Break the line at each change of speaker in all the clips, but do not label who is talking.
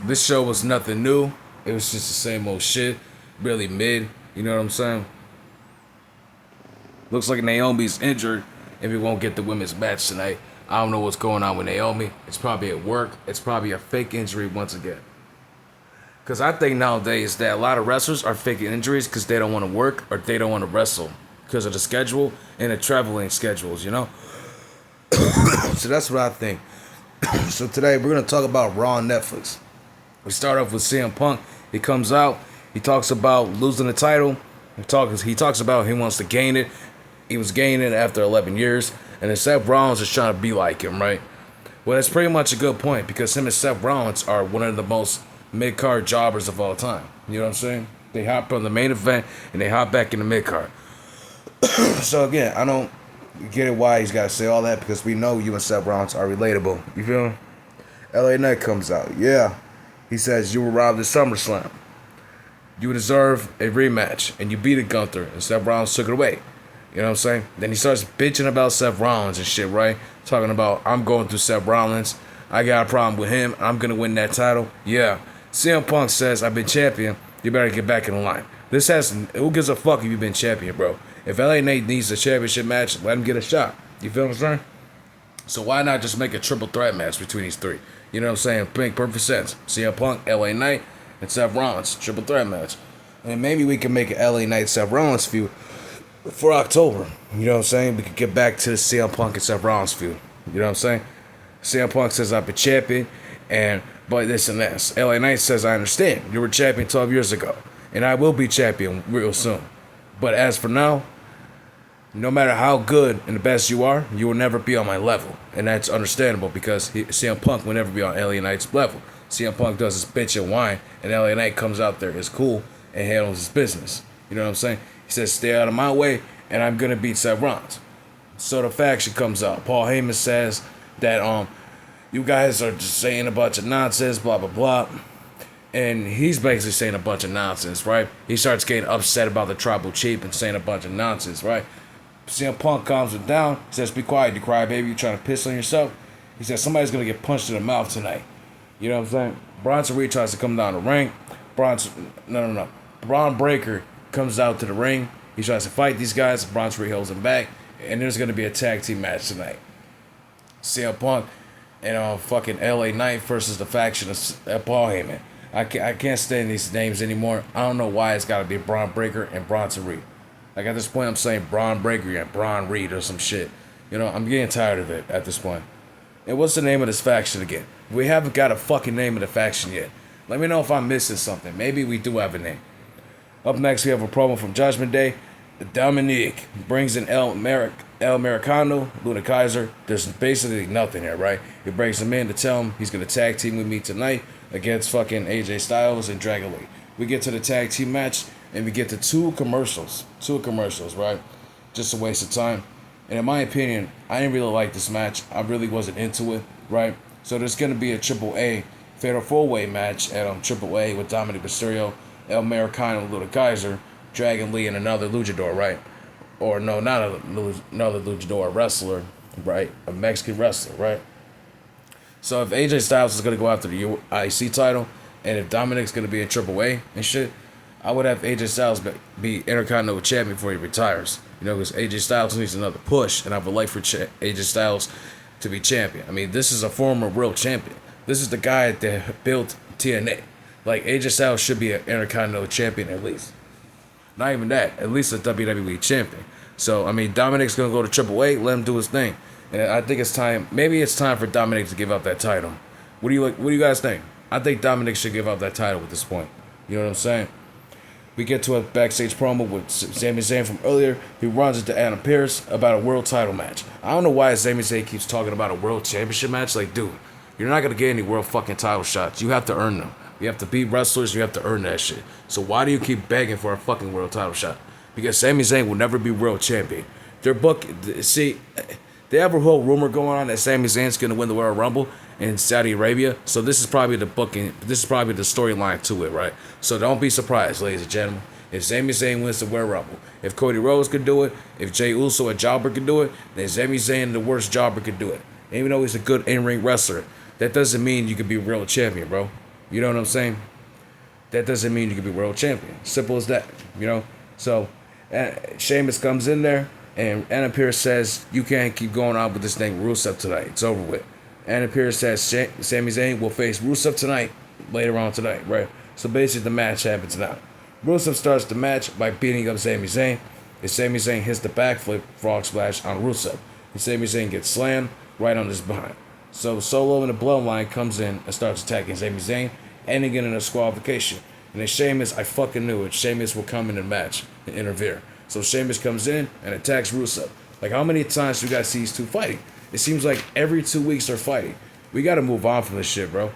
This show was nothing new. It was just the same old shit. Really mid. You know what I'm saying? Looks like Naomi's injured and we won't get the women's match tonight. I don't know what's going on with Naomi. It's probably at work. It's probably a fake injury once again. Because I think nowadays that a lot of wrestlers are faking injuries because they don't want to work or they don't want to wrestle because of the schedule and the traveling schedules, you know? So that's what I think. So today we're going to talk about Raw on Netflix. We start off with CM Punk. He comes out. He talks about losing the title. He talks about he wants to gain it. He was gaining it after 11 years. And then Seth Rollins is trying to be like him, right? Well, that's pretty much a good point because him and Seth Rollins are one of the most mid-card jobbers of all time. You know what I'm saying? They hop on the main event and they hop back in the mid-card. So again, I don't get it why he's got to say all that because we know you and Seth Rollins are relatable. You feel me? LA Knight comes out. Yeah. He says you were robbed at SummerSlam. You deserve a rematch. And you beat a Gunther. And Seth Rollins took it away. You know what I'm saying? Then he starts bitching about Seth Rollins and shit, right? Talking about, I'm going through Seth Rollins. I got a problem with him. I'm going to win that title. Yeah. CM Punk says, I've been champion. You better get back in the line. Who gives a fuck if you've been champion, bro? If LA Nate needs a championship match, let him get a shot. You feel what I'm saying? So why not just make a triple threat match between these three? You know what I'm saying? Make perfect sense. CM Punk, LA Knight, and Seth Rollins. Triple threat match. And maybe we can make an LA Knight Seth Rollins feud for October. You know what I'm saying? We could get back to the CM Punk and Seth Rollins feud. You know what I'm saying? CM Punk says I've been champion, but this and this. LA Knight says I understand. You were champion 12 years ago, and I will be champion real soon. But as for now, no matter how good and the best you are, you will never be on my level. And that's understandable because CM Punk will never be on LA Knight's level. CM Punk does his bitch and whine, and LA Knight comes out there, is cool, and handles his business. You know what I'm saying? He says, stay out of my way, and I'm going to beat Seth Rollins. So the faction comes out. Paul Heyman says that you guys are just saying a bunch of nonsense, blah, blah, blah. And he's basically saying a bunch of nonsense, right? He starts getting upset about the tribal chief and saying a bunch of nonsense, right? CM Punk calms him down. He says, be quiet, you crybaby. You trying to piss on yourself? He says, somebody's going to get punched in the mouth tonight. You know what I'm saying? Bronson Reed tries to come down the ring. Braun Breaker comes out to the ring. He tries to fight these guys. Bronson Reed holds him back. And there's going to be a tag team match tonight. CM Punk and fucking LA Knight versus the faction of Paul Heyman. I can't stand these names anymore. I don't know why it's got to be Braun Breaker and Bronson Reed. Like at this point, I'm saying Braun Breaker and Braun Reed or some shit. You know, I'm getting tired of it at this point. And what's the name of this faction again? We haven't got a fucking name of the faction yet. Let me know if I'm missing something. Maybe we do have a name. Up next, we have a promo from Judgment Day. Dominique brings in El Americano, Luna Kaiser. There's basically nothing here, right? He brings him in to tell him he's going to tag team with me tonight against fucking AJ Styles and Dragon Lee. We get to the tag team match, and we get to two commercials, right? Just a waste of time. And in my opinion, I didn't really like this match. I really wasn't into it, right? So there's going to be a Triple A Fatal 4-Way match at Triple A with Dominic Mysterio, El Americano, Luna Kaiser, Dragon Lee, and another luchador, right? Or no, not another luchador, wrestler, right? A Mexican wrestler, right? So if AJ Styles is going to go after the IC title, and if Dominic's going to be in Triple A and shit, I would have AJ Styles be Intercontinental Champion before he retires. You know, because AJ Styles needs another push, and I would like for AJ Styles to be champion. I mean, this is a former world champion. This is the guy that built TNA. Like, AJ Styles should be an Intercontinental Champion at least. Not even that. At least a WWE Champion. So, I mean, Dominic's going to go to Triple A, let him do his thing. And I think it's time, maybe it's time for Dominic to give up that title. What do you guys think? I think Dominic should give up that title at this point. You know what I'm saying? We get to a backstage promo with Sami Zayn from earlier. He runs into Adam Pearce about a world title match. I don't know why Sami Zayn keeps talking about a world championship match. Like, dude, you're not going to get any world fucking title shots. You have to earn them. You have to beat wrestlers. You have to earn that shit. So why do you keep begging for a fucking world title shot? Because Sami Zayn will never be world champion. They have a whole rumor going on that Sami Zayn's going to win the Royal Rumble in Saudi Arabia. So this is probably the booking. This is probably the storyline to it, right? So don't be surprised, ladies and gentlemen. If Sami Zayn wins the Royal Rumble, if Cody Rhodes could do it, if Jey Uso and Jobber could do it, then Sami Zayn, the worst Jobber, could do it. And even though he's a good in-ring wrestler, that doesn't mean you can be a real champion, bro. You know what I'm saying? That doesn't mean you can be world champion. Simple as that. You know. So, Sheamus comes in there, and Adam Pearce says, "You can't keep going on with this thing, Rusev tonight. It's over with." Adam Pearce says, "Sami Zayn will face Rusev tonight, later on tonight, right?" So basically, the match happens now. Rusev starts the match by beating up Sami Zayn. And Sami Zayn hits the backflip frog splash on Rusev. And Sami Zayn gets slammed right on his behind. So Solo and the Bloodline comes in and starts attacking Sami Zayn, ending in a disqualification. And then Sheamus, I fucking knew it. Sheamus will come in the match and interfere. So Sheamus comes in and attacks Rusev. Like, how many times do you guys see these two fighting? It seems like every 2 weeks they're fighting. We got to move on from this shit, bro.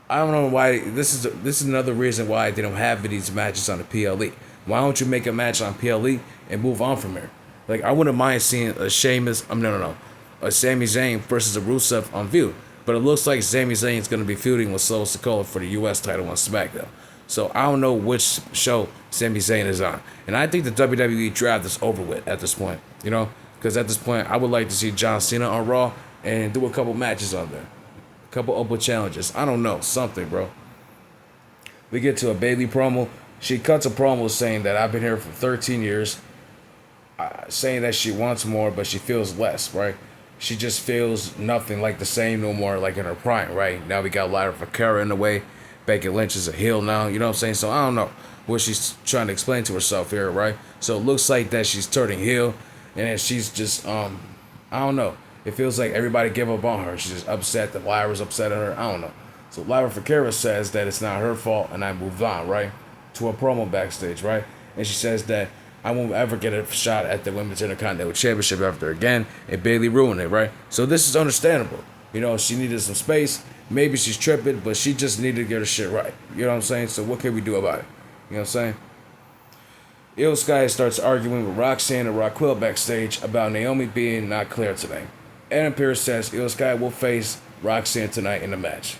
I don't know why. This is another reason why they don't have these matches on the PLE. Why don't you make a match on PLE and move on from here? Like, I wouldn't mind seeing a Sheamus. A Sami Zayn versus a Rusev on View. But it looks like Sami Zayn is going to be feuding with Solo Sikoa for the U.S. title on SmackDown. So I don't know which show Sami Zayn is on. And I think the WWE draft is over with at this point. You know? Because at this point, I would like to see John Cena on Raw and do a couple matches on there. A couple open challenges. I don't know. Something, bro. We get to a Bayley promo. She cuts a promo saying that I've been here for 13 years. Saying that she wants more, but she feels less, right? She just feels nothing like the same no more, like in her prime, right? Now we got Lyra Vaquera in the way. Becky Lynch is a heel now, you know what I'm saying? So I don't know what she's trying to explain to herself here, right? So it looks like that she's turning heel, and then she's just, I don't know. It feels like everybody gave up on her. She's just upset that Lyra's upset at her. I don't know. So Lyra Vaquera says that it's not her fault, and I moved on, right? To a promo backstage, right? And she says that I won't ever get a shot at the Women's Intercontinental Championship after again, and Bayley ruined it, right? So this is understandable. You know, she needed some space. Maybe she's tripping, but she just needed to get her shit right. You know what I'm saying? So what can we do about it? You know what I'm saying? Io Sky starts arguing with Roxanne and Raquel backstage about Naomi being not clear today. Adam Pearce says Io Sky will face Roxanne tonight in the match.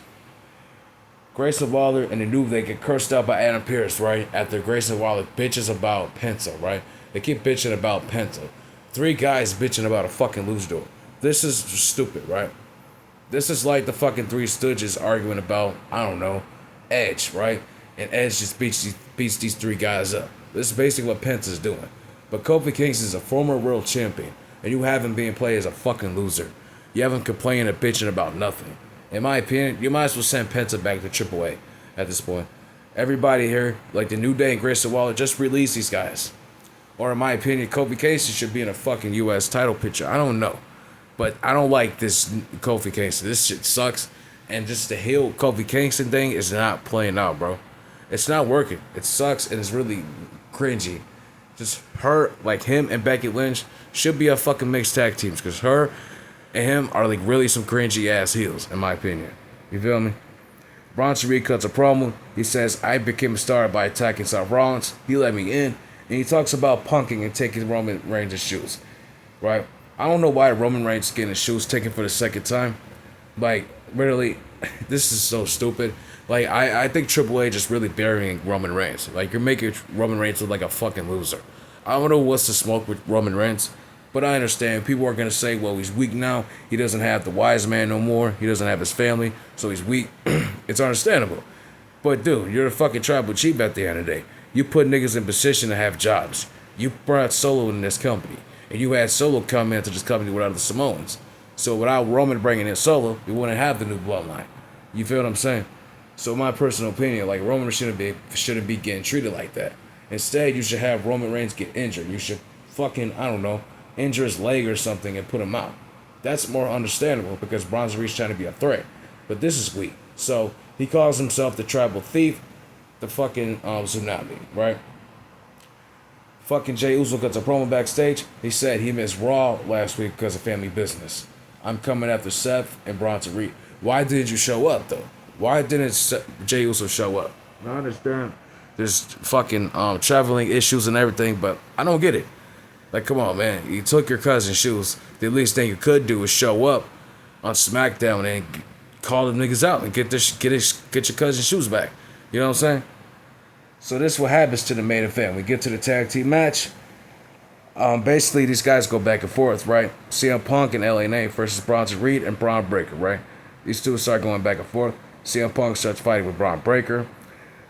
Grayson Waller and the New Day get cursed out by Adam Pearce, right? After Grayson Waller bitches about Penta, right? They keep bitching about Penta. 3 guys bitching about a fucking luchador. This is stupid, right? This is like the fucking 3 Stooges arguing about, I don't know, Edge, right? And Edge just beats these 3 guys up. This is basically what Penta's doing. But Kofi Kingston is a former world champion, and you have him being played as a fucking loser. You have him complaining and bitching about nothing. In my opinion, you might as well send Penta back to AAA at this point. Everybody here, like the New Day and Grayson Waller, just release these guys. Or in my opinion, Kofi Kingston should be in a fucking U.S. title picture. I don't know. But I don't like this Kofi Kingston. This shit sucks. And just the heel Kofi Kingston thing is not playing out, bro. It's not working. It sucks and it's really cringy. Just her, like him and Becky Lynch should be a fucking mixed tag teams. Because her and him are like really some cringy ass heels, in my opinion. You feel me? Bronson Reed cuts a promo. He says, I became a star by attacking Seth Rollins. He let me in. And he talks about punking and taking Roman Reigns' shoes. Right? I don't know why Roman Reigns is getting his shoes taken for the second time. Like, really, this is so stupid. Like, I think Triple H is really burying Roman Reigns. Like, you're making Roman Reigns look like a fucking loser. I don't know what's the smoke with Roman Reigns. But I understand. People are going to say, well, he's weak now. He doesn't have the wise man no more. He doesn't have his family. So he's weak. It's understandable. But, dude, you're a fucking tribal chief at the end of the day. You put niggas in position to have jobs. You brought Solo in this company. And you had Solo come into this company without the Samoans. So without Roman bringing in Solo, we wouldn't have the new bloodline. You feel what I'm saying? So my personal opinion, like, Roman shouldn't be getting treated like that. Instead, you should have Roman Reigns get injured. You should fucking, I don't know, injure his leg or something and put him out. That's more understandable because Bronson Reed's trying to be a threat. But this is weak. So he calls himself the tribal thief, the fucking tsunami, right? Fucking Jey Uso cuts a promo backstage. He said he missed Raw last week because of family business. I'm coming after Seth and Bronson Reed. Why didn't you show up, though? Why didn't Jey Uso show up? I understand there's fucking traveling issues and everything, but I don't get it. Like, come on, man. You took your cousin's shoes. The least thing you could do is show up on SmackDown and call them niggas out and get your cousin's shoes back. You know what I'm saying? So this is what happens to the main event. We get to the tag team match. Basically, these guys go back and forth, right? CM Punk and LA Knight versus Bronson Reed and Braun Breaker, right? These two start going back and forth. CM Punk starts fighting with Braun Breaker.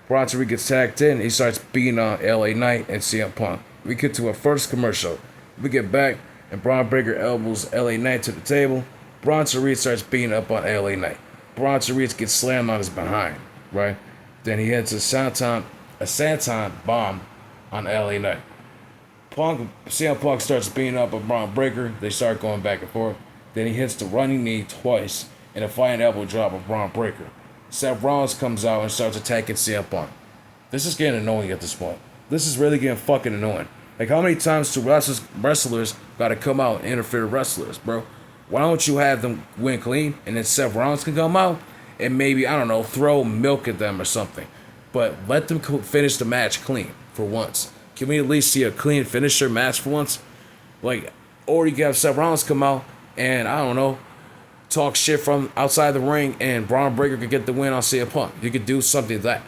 Bronson Reed gets tagged in. He starts beating on LA Knight and CM Punk. We get to a first commercial. We get back, and Braun Breaker elbows LA Knight to the table. Bronson Reed starts beating up on LA Knight. Bronson Reed gets slammed on his behind, right? Then he hits a Santon bomb on LA Knight. CM Punk starts beating up on Braun Breaker. They start going back and forth. Then he hits the running knee twice and a flying elbow drop of Braun Breaker. Seth Rollins comes out and starts attacking CM Punk. This is getting annoying at this point. This is really getting fucking annoying. Like, how many times do wrestlers gotta come out and interfere with wrestlers, bro? Why don't you have them win clean and then Seth Rollins can come out and maybe, I don't know, throw milk at them or something. But let them finish the match clean for once. Can we at least see a clean finisher match for once? Like, or you can have Seth Rollins come out and, I don't know, talk shit from outside the ring and Braun Breaker could get the win on CM Punk. You could do something like that.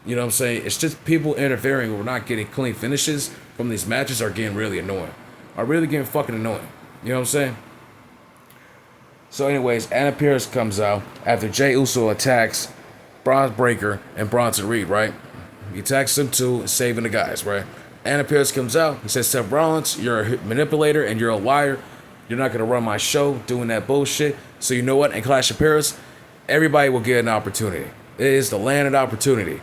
You know what I'm saying? It's just people interfering. We're not getting clean finishes from these matches are getting really annoying. Are really getting fucking annoying. You know what I'm saying? So anyways, Adam Pearce comes out after Jey Uso attacks Braun Breaker and Bronson Reed, right? He attacks them too, saving the guys, right? Adam Pearce comes out. He says, Seth Rollins, you're a manipulator and you're a liar. You're not going to run my show doing that bullshit. So you know what? In Clash of Paris, everybody will get an opportunity. It is the land of opportunity.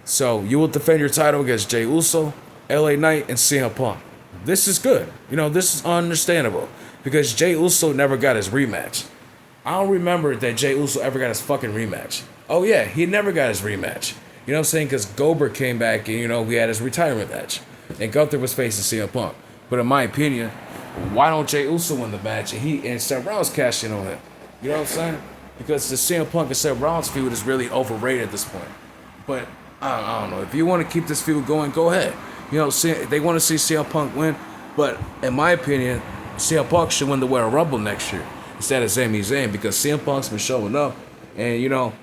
So you will defend your title against Jey Uso, LA Knight, and CM Punk. This is good. You know, this is understandable. Because Jey Uso never got his rematch. I don't remember that Jey Uso ever got his fucking rematch. Oh yeah, he never got his rematch. You know what I'm saying? Because Goldberg came back and, you know, he had his retirement match. And Gunther was facing CM Punk. But in my opinion, why don't Jey Uso win the match and Seth Rollins cash in on him? You know what I'm saying? Because the CM Punk and Seth Rollins feud is really overrated at this point. But I don't know. If you want to keep this feud going, go ahead. You know, they want to see CM Punk win. But in my opinion, CM Punk should win the Royal Rumble next year instead of Sami Zayn because CM Punk's been showing up. And, you know,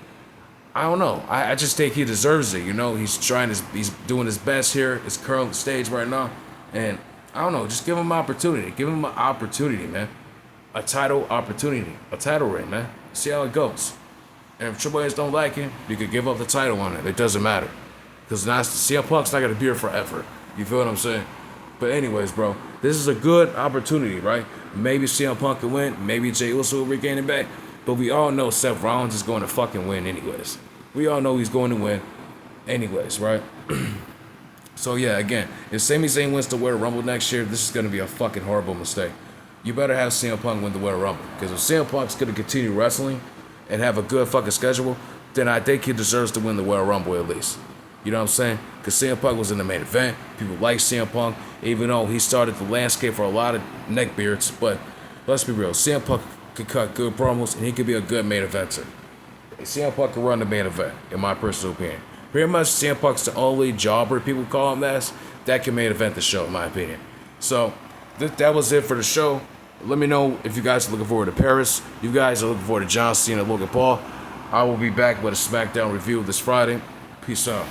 I don't know. I just think he deserves it. You know, he's doing his best here. His current stage right now. And I don't know. Just give him an opportunity. Give him an opportunity, man. A title opportunity. A title ring, man. See how it goes. And if Triple H don't like it, you could give up the title on it. It doesn't matter. Because CM Punk's not going to be here forever. You feel what I'm saying? But anyways, bro, this is a good opportunity, right? Maybe CM Punk can win. Maybe Jey Uso will regain it back. But we all know Seth Rollins is going to fucking win anyways. We all know he's going to win anyways, right? So yeah, again, if Sami Zayn wins the Royal Rumble next year, this is going to be a fucking horrible mistake. You better have CM Punk win the Royal Rumble. Because if CM Punk's going to continue wrestling and have a good fucking schedule, then I think he deserves to win the Royal Rumble at least. You know what I'm saying? Because CM Punk was in the main event. People like CM Punk, even though he started the landscape for a lot of neckbeards. But let's be real. CM Punk could cut good promos, and he could be a good main eventer. CM Punk can run the main event, in my personal opinion. Pretty much, CM Punk's the only jobber, people call him that can main event the show, in my opinion. So, that was it for the show. Let me know if you guys are looking forward to Paris. You guys are looking forward to John Cena and Logan Paul. I will be back with a SmackDown review this Friday. Peace out.